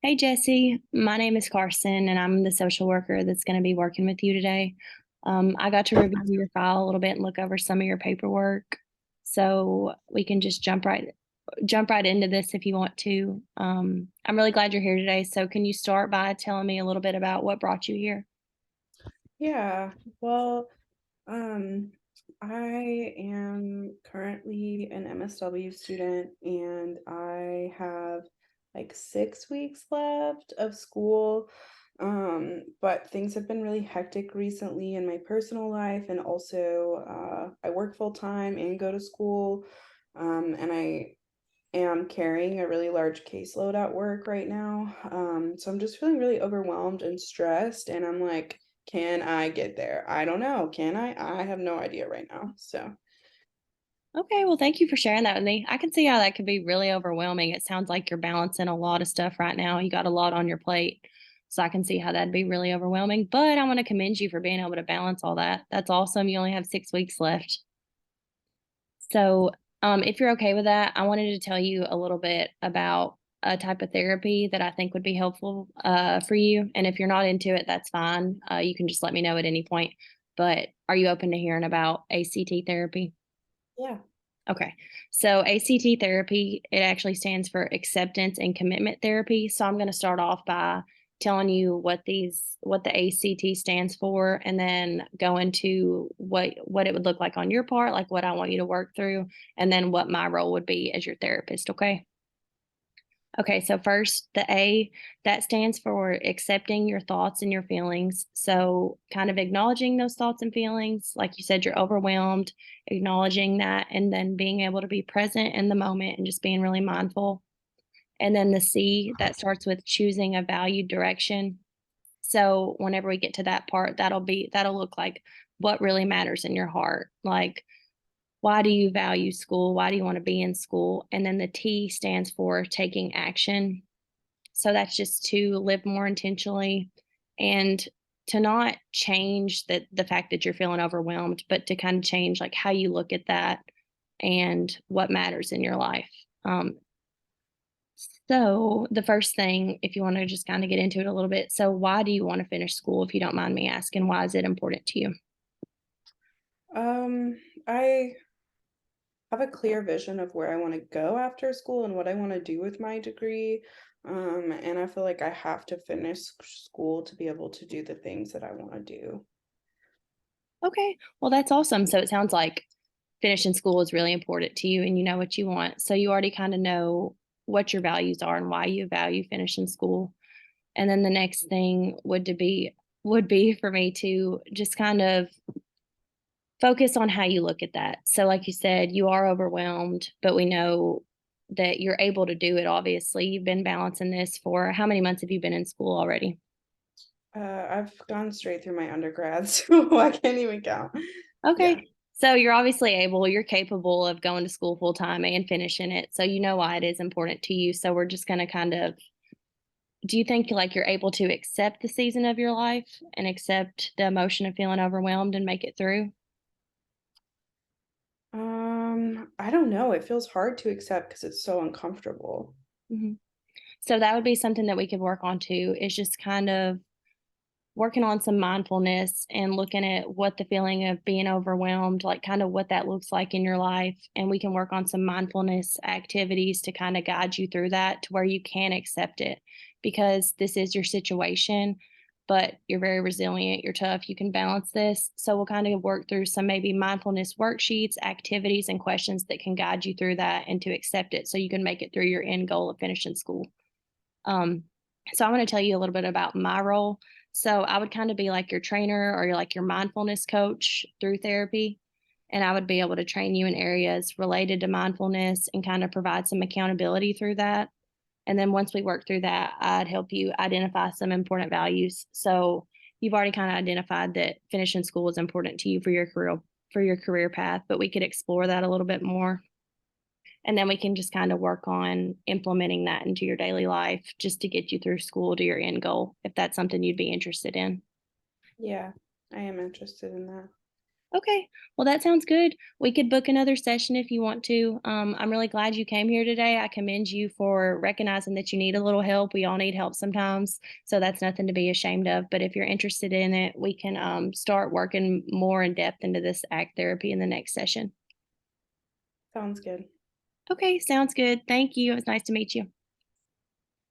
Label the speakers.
Speaker 1: Hey Jesse, my name is Carson and I'm the social worker that's going to be working with you today. I got to review your file a little bit and look over some of your paperwork. So we can just jump right into this if you want to. I'm really glad you're here today. So can you start by telling me a little bit about what brought you here?
Speaker 2: Yeah, well, um, I am currently an MSW student and I have like 6 weeks left of school. But things have been really hectic recently in my personal life, and also I work full time and go to school. And I am carrying a really large caseload at work right now. So I'm just feeling really overwhelmed and stressed, and I'm like, can I get there? I don't know. Can I? I have no idea right now. So,
Speaker 1: Okay, well, thank you for sharing that with me. I can see how that could be really overwhelming. It sounds like you're balancing a lot of stuff right now. You got a lot on your plate. So I can see how that'd be really overwhelming. But I want to commend you for being able to balance all that. That's awesome. You only have 6 weeks left. So, if you're okay with that, I wanted to tell you a little bit about a type of therapy that I think would be helpful for you. And if you're not into it, that's fine. You can just let me know at any point. But are you open to hearing about ACT therapy?
Speaker 2: yeah.
Speaker 1: Okay. So ACT therapy, it actually stands for acceptance and commitment therapy. So I'm going to start off by telling you what the ACT stands for, and then go into what it would look like on your part, like what I want you to work through, and then what my role would be as your therapist, okay? Okay, so first, the A, that stands for accepting your thoughts and your feelings. So, kind of acknowledging those thoughts and feelings. Like you said, you're overwhelmed, acknowledging that, and then being able to be present in the moment and just being really mindful. And then the C, that starts with choosing a valued direction. So, whenever we get to that part, that'll look like what really matters in your heart. Like, why do you value school? Why do you want to be in school? And then the T stands for taking action. So that's just to live more intentionally and to not change the fact that you're feeling overwhelmed, but to kind of change like how you look at that and what matters in your life. Um, so the first thing, if you want to just kind of get into it a little bit, so why do you want to finish school? If you don't mind me asking, why is it important to you?
Speaker 2: I have a clear vision of where I want to go after school and what I want to do with my degree. And I feel like I have to finish school to be able to do the things that I want to do.
Speaker 1: Okay, well that's awesome. So it sounds like finishing school is really important to you and you know what you want. So you already kind of know what your values are and why you value finishing school. And then the next thing would be for me to just kind of focus on how you look at that. So like you said, you are overwhelmed, but we know that you're able to do it obviously. You've been balancing this for how many months have you been in school already?
Speaker 2: I've gone straight through my undergrad, so I can't even count. Yeah.
Speaker 1: Okay. So you're obviously you're capable of going to school full time and finishing it. So you know why it is important to you. So we're just going to kind of, do you think like you're able to accept the season of your life and accept the emotion of feeling overwhelmed and make it through?
Speaker 2: I don't know. It feels hard to accept because it's so uncomfortable.
Speaker 1: Mhm. So that would be something that we could work on too, is just kind of working on some mindfulness and looking at what the feeling of being overwhelmed, like kind of what that looks like in your life. And we can work on some mindfulness activities to kind of guide you through that to where you can accept it because this is your situation, but you're very resilient, you're tough, you can balance this. So we'll kind of work through some maybe mindfulness worksheets, activities, and questions that can guide you through that and to accept it so you can make it through your end goal of finishing school. Um, so I want to tell you a little bit about my role. So I would kind of be like your trainer or like your mindfulness coach through therapy. And I would be able to train you in areas related to mindfulness and kind of provide some accountability through that. And then once we work through that, I'd help you identify some important values. So you've already kind of identified that finishing school is important to you for your career path, but we could explore that a little bit more. And then we can just kind of work on implementing that into your daily life just to get you through school to your end goal, if that's something you'd be interested in.
Speaker 2: Yeah, I am interested in that.
Speaker 1: Okay. Well, that sounds good. We could book another session if you want to. I'm really glad you came here today. I commend you for recognizing that you need a little help. We all need help sometimes, so that's nothing to be ashamed of. But if you're interested in it, we can start working more in depth into this act therapy in the next session.
Speaker 2: Sounds good.
Speaker 1: Okay, sounds good. Thank you. It was nice to meet you.